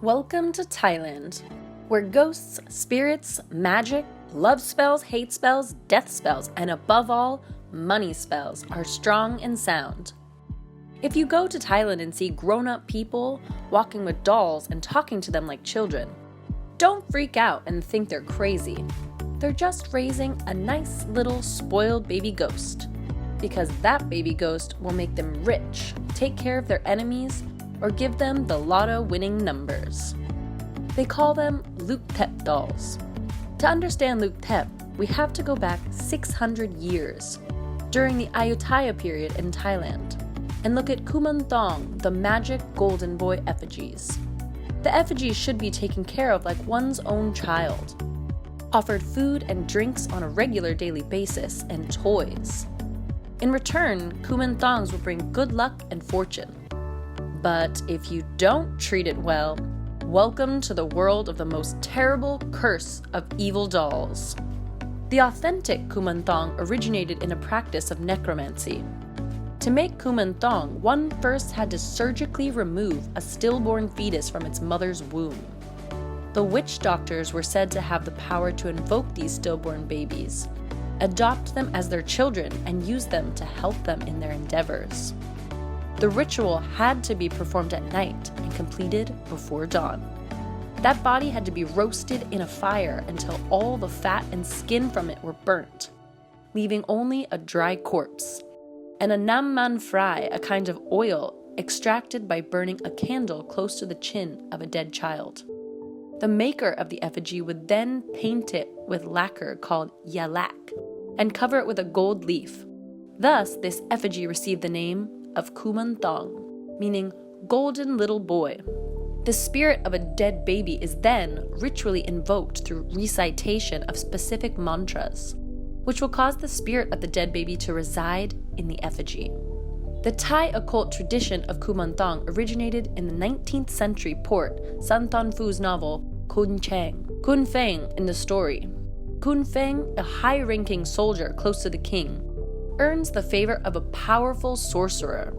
Welcome to Thailand, where ghosts, spirits, magic, love spells, hate spells, death spells, and above all, money spells are strong and sound. If you go to Thailand and see grown-up people walking with dolls and talking to them like children, don't freak out and think they're crazy. They're just raising a nice little spoiled baby ghost, because that baby ghost will make them rich, take care of their enemies, or give them the Lotto winning numbers. They call them Luktep dolls. To understand Luktep, we have to go back 600 years, during the Ayutthaya period in Thailand, and look at Kumanthong, the magic golden boy effigies. The effigies should be taken care of like one's own child, offered food and drinks on a regular daily basis, and toys. In return, Kumanthongs will bring good luck and fortune. But if you don't treat it well, welcome to the world of the most terrible curse of evil dolls. The authentic Kumanthong originated in a practice of necromancy. To make Kumanthong, one first had to surgically remove a stillborn fetus from its mother's womb. The witch doctors were said to have the power to invoke these stillborn babies, adopt them as their children, and use them to help them in their endeavors. The ritual had to be performed at night and completed before dawn. That body had to be roasted in a fire until all the fat and skin from it were burnt, leaving only a dry corpse, and a nam man fry, a kind of oil extracted by burning a candle close to the chin of a dead child. The maker of the effigy would then paint it with lacquer called yalak and cover it with a gold leaf. Thus, this effigy received the name of Kumanthong, meaning golden little boy. The spirit of a dead baby is then ritually invoked through recitation of specific mantras, which will cause the spirit of the dead baby to reside in the effigy. The Thai occult tradition of Kumanthong originated in the 19th century port San Thon Phu's novel Kun Feng in the story. Kun Feng, a high-ranking soldier close to the king, earns the favor of a powerful sorcerer.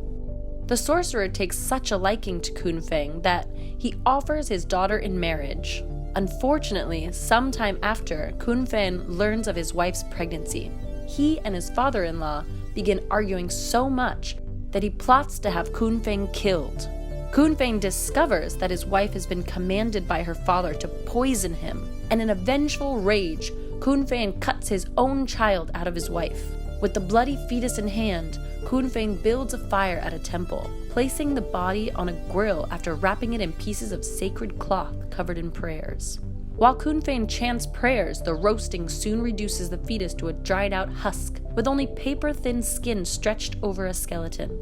The sorcerer takes such a liking to Kun Feng that he offers his daughter in marriage. Unfortunately, sometime after Kun Feng learns of his wife's pregnancy, he and his father-in-law begin arguing so much that he plots to have Kun Feng killed. Kun Feng discovers that his wife has been commanded by her father to poison him, and in a vengeful rage, Kun Feng cuts his own child out of his wife. With the bloody fetus in hand, Kun Feng builds a fire at a temple, placing the body on a grill after wrapping it in pieces of sacred cloth covered in prayers. While Kun Feng chants prayers, the roasting soon reduces the fetus to a dried-out husk, with only paper-thin skin stretched over a skeleton.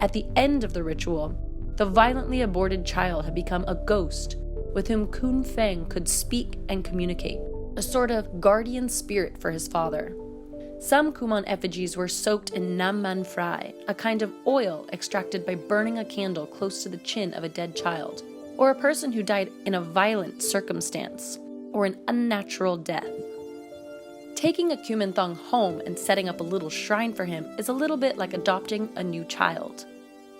At the end of the ritual, the violently aborted child had become a ghost with whom Kun Feng could speak and communicate, a sort of guardian spirit for his father. Some Kuman effigies were soaked in nam man fry, a kind of oil extracted by burning a candle close to the chin of a dead child, or a person who died in a violent circumstance, or an unnatural death. Taking a Kumanthong home and setting up a little shrine for him is a little bit like adopting a new child.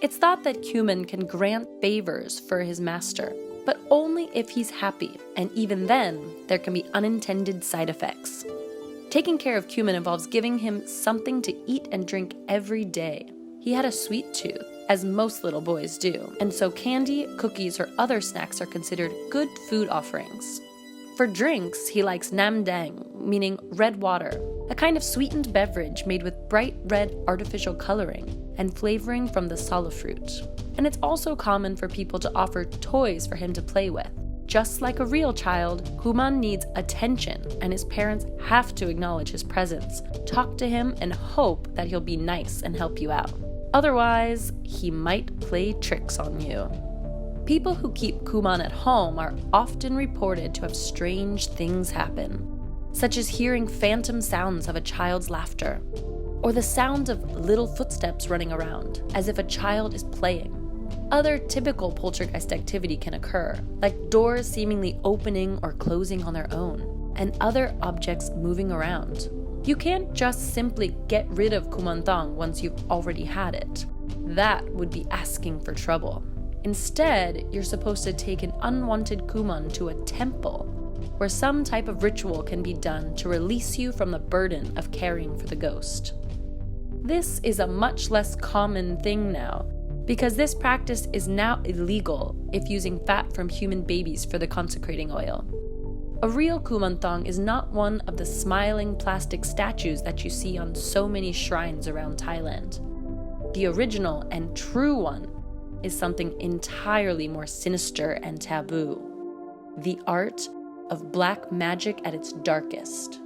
It's thought that Kuman can grant favors for his master, but only if he's happy, and even then, there can be unintended side effects. Taking care of Kuman involves giving him something to eat and drink every day. He had a sweet tooth, as most little boys do, and so candy, cookies, or other snacks are considered good food offerings. For drinks, he likes nam dang, meaning red water, a kind of sweetened beverage made with bright red artificial coloring and flavoring from the sala fruit. And it's also common for people to offer toys for him to play with. Just like a real child, Kuman needs attention, and his parents have to acknowledge his presence, talk to him, and hope that he'll be nice and help you out. Otherwise, he might play tricks on you. People who keep Kuman at home are often reported to have strange things happen, such as hearing phantom sounds of a child's laughter, or the sound of little footsteps running around, as if a child is playing. Other typical poltergeist activity can occur, like doors seemingly opening or closing on their own, and other objects moving around. You can't just simply get rid of Kumanthong once you've already had it. That would be asking for trouble. Instead, you're supposed to take an unwanted kuman to a temple, where some type of ritual can be done to release you from the burden of caring for the ghost. This is a much less common thing now, because this practice is now illegal if using fat from human babies for the consecrating oil. A real Kumanthong is not one of the smiling plastic statues that you see on so many shrines around Thailand. The original and true one is something entirely more sinister and taboo. The art of black magic at its darkest.